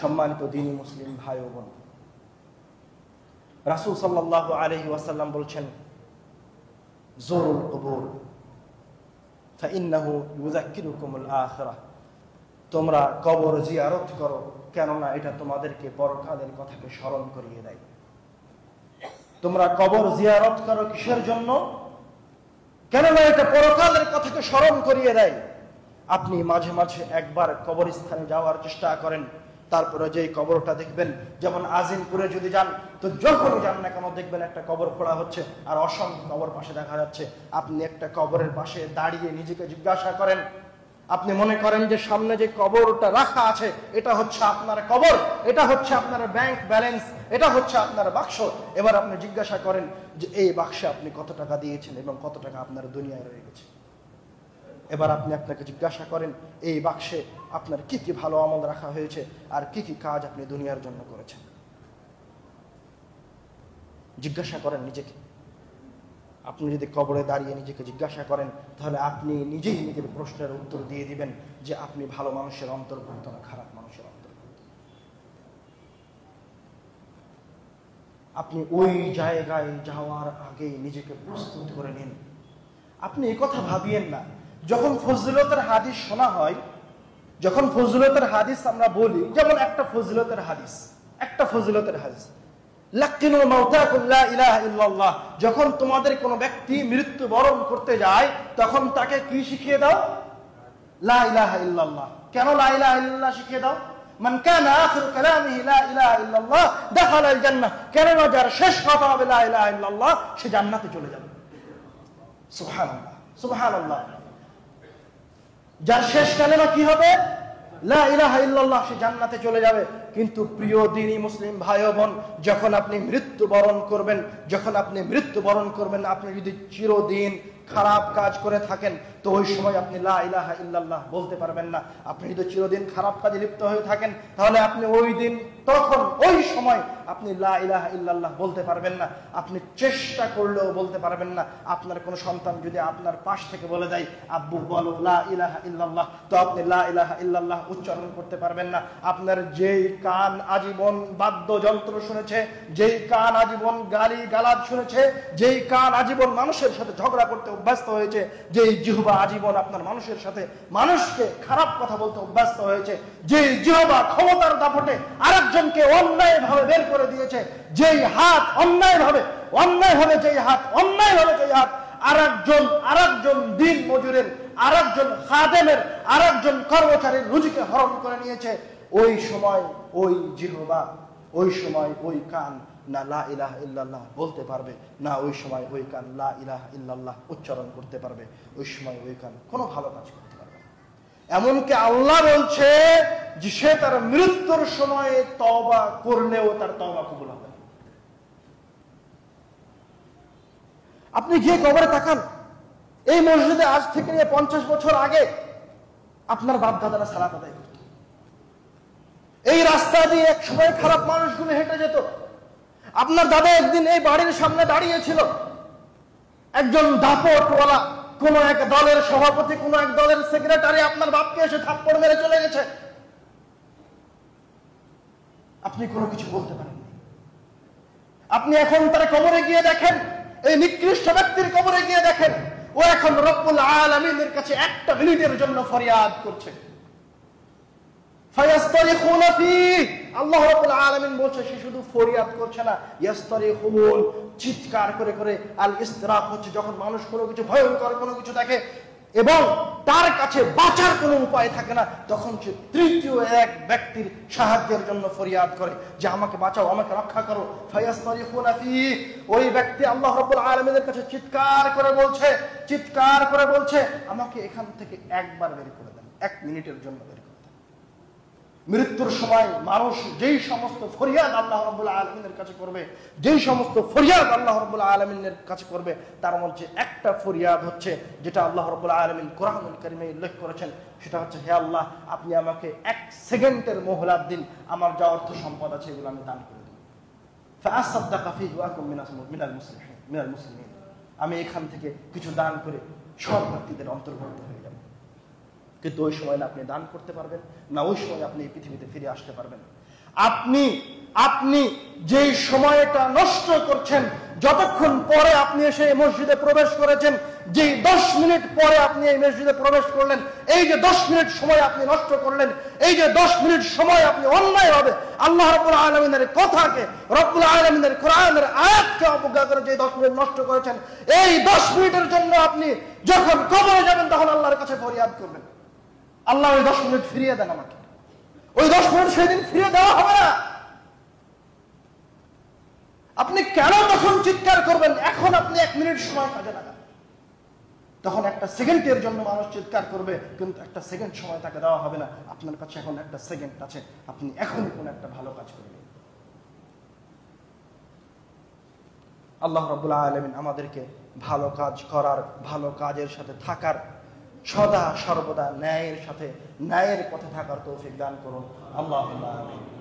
সম্মানিত দ্বীনি মুসলিম ভাই ও বোন, রাসূল সাল্লাল্লাহু আলাইহি ওয়াসাল্লাম বলছেন, জুরুল কুবুর ফাইন্নাহু ইউযাক্কিরুকুমুল আখিরাহ। তোমরা কবর জিয়ারত করো, কেননা এটা তোমাদেরকে পরকালের কথাকে স্মরণ করিয়ে দেয়। তোমরা কবর জিয়ারত করো কিসের জন্য? কেননা এটা পরকালের কথাকে স্মরণ করিয়ে দেয়। আপনি মাঝে মাঝে একবার কবরস্থানে যাওয়ার চেষ্টা করেন, তারপরে যেই কবরটা দেখবেন, যেমন আজিমপুরে যদি যান, তো যখনই যান না কেন দেখবেন একটা কবর খোঁড়া হচ্ছে আর অসংখ্য কবর পাশে দেখা যাচ্ছে। আপনি একটা কবরের পাশে দাঁড়িয়ে নিজেকে জিজ্ঞাসা করেন, আপনি মনে করেন যে সামনে যে কবরটা রাখা আছে এটা হচ্ছে আপনার কবর, এটা হচ্ছে আপনার ব্যাংক ব্যালেন্স, এটা হচ্ছে আপনার বাক্স। এবার আপনি জিজ্ঞাসা করেন যে এই বাক্সে আপনি কত টাকা দিয়েছেন এবং কত টাকা আপনার দুনিয়ায় রয়ে গেছে। এবার আপনি আপনাকে জিজ্ঞাসা করেন এই বাক্সে আপনার কি কি ভালো আমল রাখা হয়েছে আর কি কি কাজ আপনি দুনিয়ার জন্য করেছেন। জিজ্ঞাসা করেন নিজেকে। আপনি যদি কবরে দাঁড়িয়ে নিজেকে জিজ্ঞাসা করেন, তাহলে আপনি নিজেই নিজের প্রশ্নের উত্তর দিয়ে দিবেন যে আপনি ভালো মানুষের অন্তর্ভুক্ত না খারাপ মানুষের অন্তর্ভুক্ত। আপনি ওই জায়গায় যাওয়ার আগে নিজেকে প্রস্তুত করে নিন। আপনি এই কথা ভাবিয়েন না, যখন ফজিলতের হাদিস শোনা হয়, যখন ফজিলতের হাদিস আমরা বলি, যেমন একটা ফজিলতের হাদিস লাকিনুল মাউতাকুম লা ইলাহা ইল্লাল্লাহ, যখন তোমাদের কোনো ব্যক্তি মৃত্যুবরণ করতে যায় তখন তাকে কি শিখিয়ে দাও? লা ইলাহা ইল্লাল্লাহ। কেন লা ইলাহা ইল্লাল্লাহ শিখিয়ে দাও? মান কানা আখিরু কালামিহি লা ইলাহা ইল্লাল্লাহ দাখালাল জান্নাহ, কেন যার শেষ কথা হবে লা ইলাহা ইল্লাল্লাহ সে জান্নাতে চলে যাবে। সুবহানাল্লাহ, সুবহানাল্লাহ। যার শেষ কালেমা কি হবে? লা ইলাহা ইল্লাল্লাহ, সে জান্নাতে চলে যাবে। কিন্তু প্রিয় দ্বীনি মুসলিম ভাই ও বোন, যখন আপনি মৃত্যুবরণ করবেন, আপনি যদি চিরদিন খারাপ কাজ করে থাকেন তো ওই সময় আপনি লা ইলাহা ইল্লাল্লাহ বলতে পারবেন না। আপনি যদি চিরদিন খারাপ কাজে লিপ্ত হয়ে থাকেন তাহলে আপনি ওই সময় আপনি লা ইলাহা ইল্লাল্লাহ বলতে পারবেন না। আপনি চেষ্টা করলেও বলতে পারবেন না। আপনার কোনো সন্তান যদি আপনার পাশ থেকে বলে দেয়, আব্বু বলো লা ইলাহা ইল্লাল্লাহ, তো আপনি লা ইলাহা ইল্লাল্লাহ উচ্চারণ করতে পারবেন না। আপনার যেই কান আজীবন বাদ্যযন্ত্র শুনেছে, যেই কান আজীবন গালি গালাজ শুনেছে, যেই কান আজীবন মানুষের সাথে ঝগড়া করতে অভ্যস্ত হয়েছে, যেই জিহ্বা আজীবন আপনার মানুষকে খারাপ কথা বলতে অভ্যস্ত হয়েছে, যেই জিহ্বা ক্ষমতার দাপটে আরেকজনকে অন্যায়ভাবে বের করে দিয়েছে, যেই হাত অন্যায়ভাবে আরেকজন দিন মজুরের, আরেকজন খাদেমের, আরেকজন কর্মচারীর রুজিকে হরণ করে নিয়েছে, ওই সময় ওই জিহ্বা, ওই সময় ওই কান না লা ইলাহা ইল্লাল্লাহ বলতে পারবে, না ওই সময় ওই কান লা ইলাহা ইল্লাল্লাহ উচ্চারণ করতে পারবে। ওই সময় ওই কান কোনো ভালো কাজ করতে পারবে না। এমনকি আল্লাহ বলছে যে সে তার মৃত্যুর সময়ে তওবা করলেও তার তওবা কবুল হবে না। আপনি গিয়ে কবরে তাকান, এই মসজিদে আজ থেকে নিয়ে 50 বছর আগে আপনার বাপ দাদারা সালাত আদায় করত। এই রাস্তা দিয়ে এক সময় খারাপ মানুষগুলো হেঁটে যেত। আপনার দাদা একদিন এই বাড়ির সামনে দাঁড়িয়েছিল, একজন দাপটওয়ালা কোন এক দলের সভাপতি, কোন এক দলের সেক্রেটারি আপনার বাপকে এসে থাপ্পড় মেরে চলে গেছে। আপনি কোনো কিছু বলতে পারেননি। আপনি এখন তার কবরে গিয়ে দেখেন, এই নিকৃষ্ট ব্যক্তির কবরে গিয়ে দেখেন, ও এখন রব্বুল আলামিনের কাছে একটা মিনিটের জন্য ফরিয়াদ করছে। ফায়াস্তারিখুনা ফি, আল্লাহ রাব্বুল আলামিন বলছে সে শুধু ফরিয়াদ করছে না, ইয়াস্তারিখুন, চিৎকার করে করে। আল ইস্তিরাক হচ্ছে যখন মানুষ কোনো কিছু ভয়ঙ্কর কোনো কিছু দেখে এবং তার কাছে বাঁচার কোনো উপায় থাকে না, তখন সে তৃতীয় এক ব্যক্তির সাহায্যের জন্য ফরিয়াদ করে যে আমাকে বাঁচাও, আমাকে রক্ষা করো। ফায়াস্তারিখুনা ফি, ওই ব্যক্তি আল্লাহ রাব্বুল আলামিনের কাছে চিৎকার করে বলছে আমাকে এখান থেকে একবার বের করে দেন, 1 মিনিটের জন্য বের করে দেন। মৃত্যুর সময় মানুষ যেই সমস্ত ফরিয়াদ আল্লাহ রাব্বুল আলামিনের কাছে করবে, তার মধ্যে একটা ফরিয়াদ হচ্ছে যেটা আল্লাহ রাব্বুল আলামিন কোরআনুল কারীমে উল্লেখ করেছেন, সেটা হচ্ছে হে আল্লাহ, আপনি আমাকে 1 সেকেন্ডের মোহলাত দিন, আমার যা অর্থ সম্পদ আছে এগুলো আমি দান করে দেব। ফাআসাদদাকা ফীহি ওয়া আকুম মিনাল মুসলিমিন, আমি এখান থেকে কিছু দান করে সব ব্যক্তিদের অন্তর্ভুক্ত হয়ে যাব। কিন্তু ওই সময় না আপনি দান করতে পারবেন, না ওই সময় আপনি এই পৃথিবীতে ফিরে আসতে পারবেন। আপনি আপনি যেই সময়টা নষ্ট করছেন, যতক্ষণ পরে আপনি এসে এই মসজিদে প্রবেশ করেছেন, যেই 10 মিনিট পরে আপনি এই মসজিদে প্রবেশ করলেন, এই যে 10 মিনিট সময় আপনি নষ্ট করলেন, এই যে 10 মিনিট সময় আপনি অন্যায়ভাবে আল্লাহ রাব্বুল আলামিনের কথাকে, রব্বুল আলামিনের কোরআনের আয়াতকে অবজ্ঞা করে যে 10 মিনিট নষ্ট করেছেন, এই 10 মিনিটের জন্য আপনি যখন কবরে যাবেন তখন আল্লাহর কাছে ফরিয়াদ করবেন, আল্লাহ ওই 10 মিনিট ফিরিয়ে দেন আমাকে। ওই 10 মিনিট সেদিন ফিরিয়ে দেওয়া হবে না। আপনি কেন তখন চিৎকার করবেন? এখন আপনি 1 মিনিট সময় কাজে লাগান। তখন একটা সেকেন্ডের জন্য মানুষ চিৎকার করবে, কিন্তু একটা সেকেন্ড সময় তাকে দেওয়া হবে না। আপনার কাছে এখন একটা সেকেন্ড আছে, আপনি এখনই কোন একটা ভালো কাজ করবেন। আল্লাহ রাব্বুল আলামিন আমাদেরকে ভালো কাজ করার, ভালো কাজের সাথে থাকার, সদা সর্বদা ন্যায়ের সাথে ন্যায়ের পথে থাকার তৌফিক দান করুন। আল্লাহুম্মা আমিন।